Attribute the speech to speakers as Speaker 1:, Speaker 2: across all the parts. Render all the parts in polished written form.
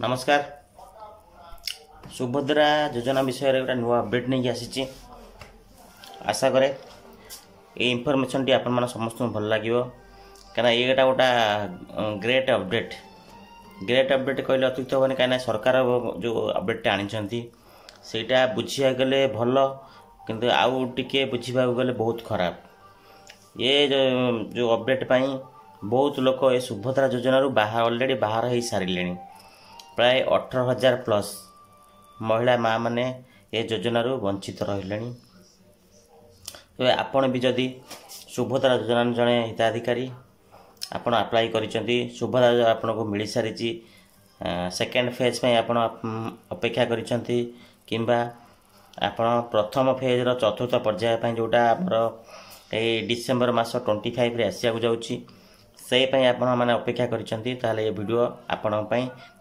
Speaker 1: नमस्कार। सुभद्रा योजना विषय रे गोटे नुआ अपडेट नहीं आसी। आशा करे ये इनफॉरमेशन टी आपण मन समस्त भल लगे क्या ये गोटा ग्रेट अपडेट कहले अत्युक्त होने कहीं सरकार जो अपडेट आनी सेटा बुझा गले भल किंतु आउ टिके बुझा गले बहुत खराब। ये जो अपडेट पाई बहुत लोक ये सुभद्रा योजना बाहर ऑलरेडी बाहर हो सारे प्राय 18,000 प्लस महिला माँ मैंने ये योजना वंचित रही। तो आपण भी जदि सुभद्रा योजना जड़े हिताधिकारी आपण अप्लाई करिसेंती सुभद्रा आपन को मिल सारी सेकेंड फेज में आपण अपेक्षा करिसेंती किंबा आपण प्रथम फेज रो चतुर्थ पर्याय पे जोटा हमर ए डिसेंबर मास 25 रे आसिया जाउची से आपण मैंने अपेक्षा करिसेंती ये वीडियो आपण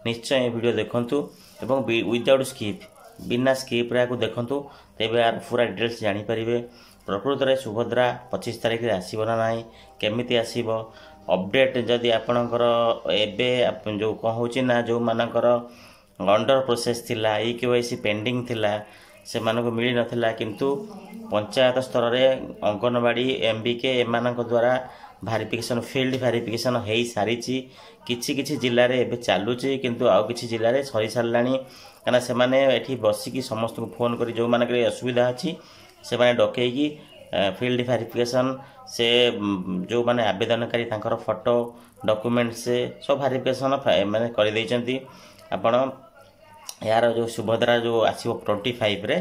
Speaker 1: निश्चय ये वीडियो देखंतु एवं विदाउट स्किप बिना स्किप रे को देखंतु तेबे यार पूरा डिटेल्स जानि परिबे। प्रकृत रे सुभद्रा 25 तारिख रे आसीबो ना नाही केमिति आसीबो अपडेट जदि आपणकर एबे जो कौन होची ना जो मानकर अंडर प्रोसेस थिला ई केवाईसी पेंडिंग थिला से मानको मिली नथिला किंतु पंचायत स्तर रे अंगनवाड़ी एमबीके एमानक द्वारा वेरिफिकेशन फील्ड वेरिफिकेशन हो सारी किछि जिले में एबे चलुची किंतु आउ किछि जिले में सरी सारानी कहीं से माने एठी बसिकी समस्त को फोन करी जो मानक असुविधा अच्छी से माने डकैकी फील्ड वेरिफिकेशन से जो माने आवेदनकारी तांकर फोटो डॉक्यूमेंट से सब वेरिफिकेशन माने कर देइचंती। आपण यार जो सुभद्रा जो आसीबो 25 रे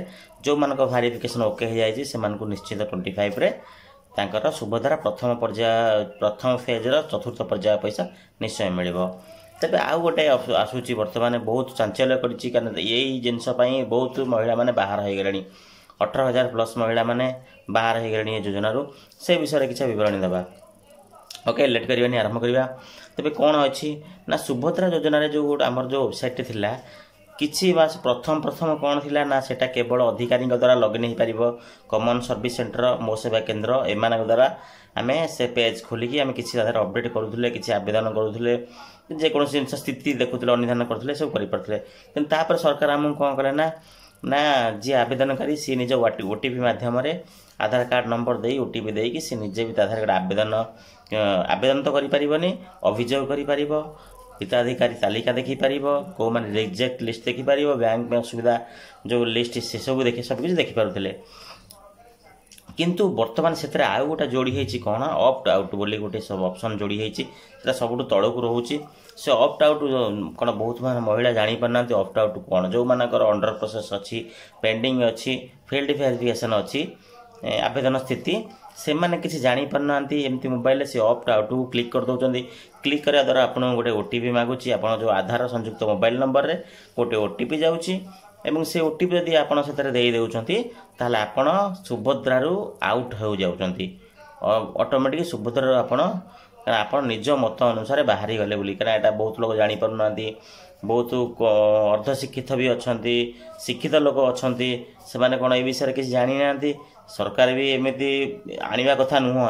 Speaker 1: जो मानक वेरिफिकेशन ओके हो जाय से मानक निश्चित 25 रे तांकर सुभद्रा प्रथम फेज चतुर्थ पर्याय पैसा निश्चय मिलिबो। तबे आउ गोटे आसूची वर्तमान बहुत चांचल्य करिछि कारण यही जिनस पई बहुत महिला माने बाहर हो गलेनी 18,000 प्लस महिला माने बाहर हो गलेनी योजना से विषय किछ विवरण देबा। ओके लेट करबानी आरंभ करबा। तबे कोन अछि ना सुभद्रा योजना रे जो हमर जो वेबसाइट थिला किछि मास प्रथम कौन थिला ना सेटा केवल अधिकारी द्वारा लॉगिन हो पारिबो कॉमन सर्विस सेंटर मो सेवा केंद्र एमान द्वारा आमे से पेज खोलिकी आमे किछि आधार अपडेट करूथले किछि आवेदन करूथले जे कोन जिंस स्थिति देखुथले अनुधान करथले सब करि परथले किंतु तापर सरकार हम कोन करे ना जे आवेदनकारी सी निज ओटीपी माध्यम रे आधार कार्ड नंबर देई ओटीपी देई कि सी निजे भी आधार कार्ड आवेदन तो करि परिबोनी अभियोग करि परिबो हिताधिकारी तालिका देखी पारिबो को माने रिजेक्ट लिस्ट देखी पारिबो बैंक में असुविधा जो लिस्ट से सब देखि सब कुछ देखि पारुथले किंतु वर्तमान क्षेत्र आउ गोटा जोड़ी हेछि कोन ऑप्ट आउट बोली गोटे सब ऑप्शन जोड़ी हेछि सेटा सबुटु तळकु रहउछि से ऑप्ट आउट कोन बहुत मान महिला जानि परनांती ऑप्ट आउट कोन जो मानकर अंडर प्रोसेस अछि पेंडिंग अछि फील्ड वेरिफिकेशन अछि आवेदन स्थिति से माने किसी जानि परनांती एमती मोबाइल से ऑप्ट आउट क्लिक कर दउचंदी क्लिक करिया द्वारा आपन गोटे ओटीपी मागुची आपन जो आधार संयुक्त मोबाइल नंबर रे गोटे ओटीपी जाउची एवं से ओटीपी यदि आपन सेतरे देई देउचंती ताले आपन सुभद्रा रु आउट हो जाउचंती ऑटोमेटिक सुभद्रा रु आपन निज मत अनुसार बाहरी गले बोली कारण एटा बहुत लोग जानि परनांती बहुत अर्ध शिक्षित भी अच्छी शिक्षित लोक अच्छा से माने कोन ए विषय किसी जानी नांती सरकार भी एमती आनिबा कथा नुह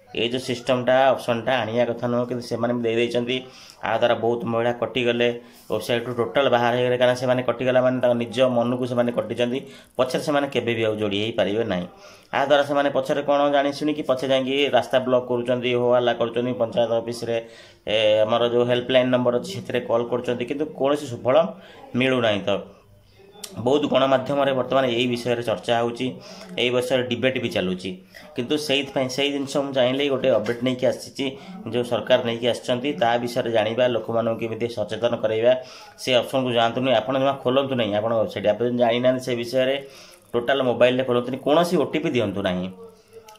Speaker 1: ये जो सिस्टमटा ऑप्शनटा आनिया कथा नुह कि से माने दे देइचंती आ द्वारा बहुत महिला कटिगले वेबसाइट टोटल बाहर हो गले कारण से माने कटिगला माने निज मन को से माने कटिचंती पछर से माने केबे भी आ जोड़ी हे पारिबे नाही आ द्वारा से माने पछर कोन जानि सुनी कि पछे जांगी रास्ता ब्लॉक करूचंती हो हल्ला करूचंती पंचायत ऑफिस रे हमर जो हेल्पलाइन नंबर अछि सेतरे कॉल करूचंती किंतु कोनोसी सुफल मिलु नाही। तो बहुत गणमाध्यम वर्तमान यही विषय रे चर्चा होउची एई विषय डिबेट भी चलुची किंतु सेई जिनस हम चाहिले गोटे अपडेट नहीं कि आसी जो सरकार नहीं कि आछंती ता विषय जानिबा लोक मानन केमिति सचेतन कराइबा से ऑप्शन को जानतु नहीं आपण जमा खोलंतु नहीं आपण वेबसाइट आप जानि ना से विषय रे टोटल मोबाइल रे खोलंतु नहीं कोनोसी ओटीपी दियंतु नहीं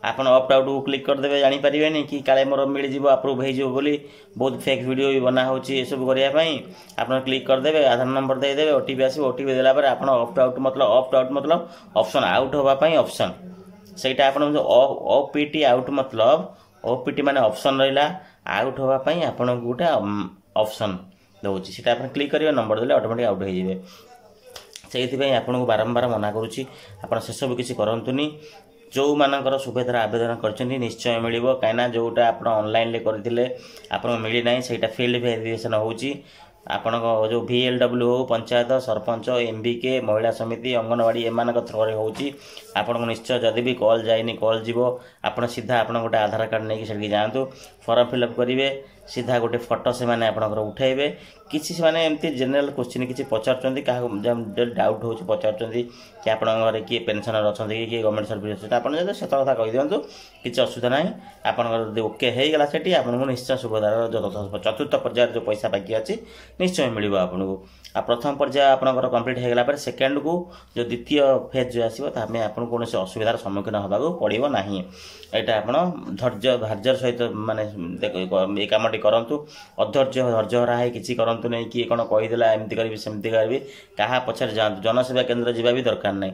Speaker 1: आपन ऑप्ट आउट क्लिक कर देबे जानि परिबेनी कि काले मोर मिल जिवो अप्रूव हे जिवो बोली बहुत फेक वीडियो भी बना होची ए सब करिया पई आपन क्लिक कर देबे आधार नंबर दे देबे ओटीपी आसी ओटीपी देला पर आपन ऑप्ट आउट मतलब ऑप्शन आउट होबा पई ऑप्शन सेटा आपन ओपीटी आउट मतलब ओपीटी माने ऑप्शन रहिला आउट होबा पई आपन गुटा ऑप्शन दोची सेटा आपन क्लिक करिवे नंबर देले ऑटोमेटिक आउट हो जिवे सेहिति पई आपन को बारंबार मना करूची आपन से सब किछि करंतुनी जो मानकर सुभद्रा आवेदन करछन्ती निश्चय मिलिबो काइना जोटा आपण ऑनलाइन ले करथिले आपण मिली नाही सेटा फील्ड वेरिफिकेशन होउची आपण जो VLW हो पंचायत सरपंच MBK महिला समिति अंगनवाड़ी एमान थ्रोरे होची आपन निश्चय जदि भी कॉल जाइनी कॉल जीवो आपण सीधा आपण गोटे आधार कार्ड नहीं कि जातु फॉर्म फिलअप करेंगे सीधा गोटे फोटो से माने आपनकर उठाइबे किसी से माने एमती जनरल क्वेश्चन किसी पचारचंदी का डाउट होची पचारचंदी कि आपण घरे किए पेंशनर अछंती कि गवर्नमेंट सर्विस अछि आपण जदि सत कथा कहि दियंतु किछि असुविधा नाही आपनकर जदि ओके हे गेला सेठी आपन निश्चय सुविधार जो चतुर्थ पर्याय जो पैसा बाकी अछि निश्चय मिलिबो आपनको आ प्रथम पर्याय आपनकर कंप्लीट हे गेला पर सेकंड को जो द्वितीय फेज जो आसीबो तामे आपन कोनोसी असुविधार सम्मुखीन होबाको पड़िबो नाही एटा आपण धैर्य सहित माने ए कामटी करंतु अधैर्य धैर्य हरा है किछि करंतु नै कि कोन कहि देला एमति करबी सेमति करबी काहा पछर जांतु जनसेवा केंद्र जिबा भी दरकार नै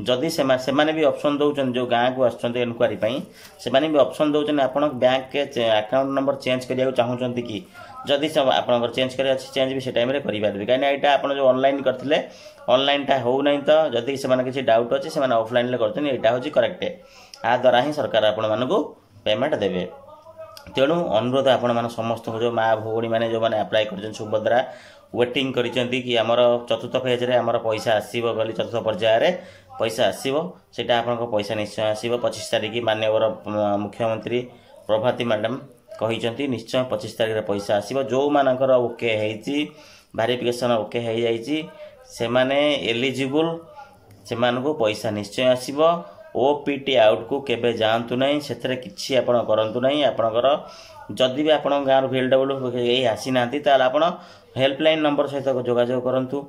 Speaker 1: जदि से भी ऑप्शन दउचन जो गां को आछन इनक्वारी पई से भी ऑप्शन दउचन आपण बैंक के अकाउंट नंबर चेंज करिया चाहूचंती कि जदि सब आपनकर चेंज करिया चेंज भी से टाइम रे करि पारबे काई एटा आपण जो ऑनलाइन करथिले ऑनलाइन टा हो नै त जदि से माने किछि डाउट अछि से माने ऑफलाइन ले करथनि एटा होची करेक्ट आ द्वारा ही सरकार आपण मानको पेमेंट देबे तेणु अनुरोध आपण मान समस्त जो माँ भौणी मैंने जो मैंने अप्लाई कर सुभद्रा वेटिंग करिसेंती कि आमर चतुर्थ फेज रे आमर पैसा आसीबो गली चतुर्थ पर्याय रे पैसा आसीबो सेटा आपनको पैसा निश्चय आसीबो 25 तारिख माननीय मुख्यमंत्री प्रभाती मैडम कहिसेंती निश्चय 25 तारिख रे पैसा आसीबो जो मानकर ओके हेची वेरिफिकेशन ओके हे जाईची से माने एलिजिबल से मानको पैसा निश्चय आसीबो ओपीटी आउट को केबे जानतु नहीं सेथरे किछि आपण करंतु नहीं आपणकर जदि भी आपण गाँव VLW यही आसी नांती ताला आपण हेल्पलाइन नंबर सहित जोगाजोग करंतु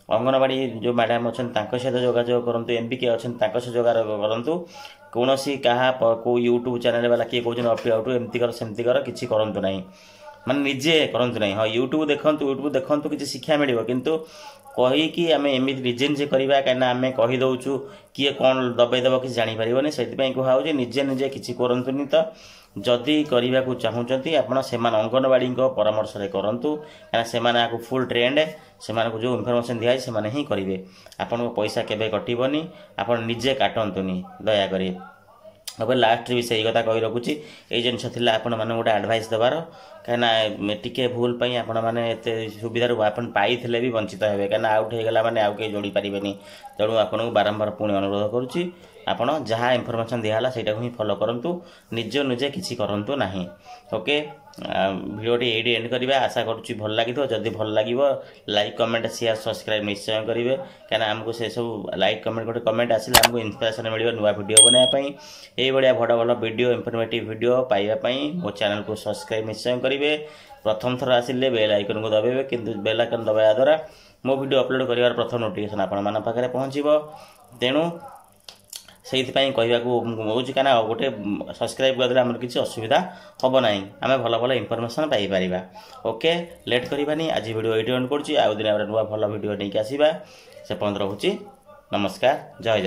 Speaker 1: अंगनवाड़ी जो मैडम अछन तांको सहित जोगाजोग करंतु MBK अछन तांको सहित जोगाजोग करंतु कोनोसी कहा को YouTube चैनल वाला किए कहउछन ऑप्ट आउट एमती कर सेमती कर किछि करंतु नहीं माने निजे करंतु नहीं हां YouTube देखंतु किछि शिक्षा मिलिबो किंतु कही कि आम एमती निजे निजे करवा कहीं आम कही दौचु किए कौन दबाई देव कि जापर से कहुचे निजे निजे किसी करंतुनी तो जदि करने को चाहूँगी आपड़ से अंगनवाड़ी परामर्श करूँ कहीं फुल ट्रेंड से जो इनफर्मेशन दिखाई से ही करेंगे आपन पैसा केबे कटबनी आप निजे काटंतुनी दयाकोरी अब लास्ट भी सही कथा कही रखुची ये जिनस आपण मैंने गोटे एडवाइस देवार कहीं टिके भूल पाई आपण मैंने सुविधार आपन पाई भी वंचित हेबे कहीं आउट हो गला माने आउ के जोड़ी पारिबेनी तेणु आपन बारंबार पुणी अनुरोध करुच्ची आपण जहाँ इनफर्मेशन दिहला सेटा ही फॉलो करंतु निज निजे किसी करंतु नाही ओके वीडियोटी एडी एंड करबा आशा करूची भल लागितो जदि भल लागिवो लाइक कमेंट शेयर सब्सक्राइब निश्चय करिवे काना हमको से सब लाइक कमेंट गोटे कमेंट आसिले हमको इंस्पिरेशन मिलियो नुवा वीडियो बनाया पई एई बढिया भड भल वीडियो इंफॉर्मेटिव वीडियो पाइबा पई मो चैनल को सब्सक्राइब निश्चय करिवे प्रथम थर आसिले बेल आइकन को दबाइबे किंतु बेल आइकन दबाया द्वारा मो वीडियो अपलोड करिवार प्रथम नोटिफिकेशन आपण मान पाखरे पहुंचीबो तेणु से कहूँ क्या गोटे सब्सक्राइब करदे आम किसी असुविधा हम ना आम भल भल इनफर्मेशन पाइपर ओके लेट करवानी आज वीडियो एडी एंड करुँच आउ दिन नुआ भल वीडियो नहीं आसवा से पर्यंत रोचे नमस्कार जय जय।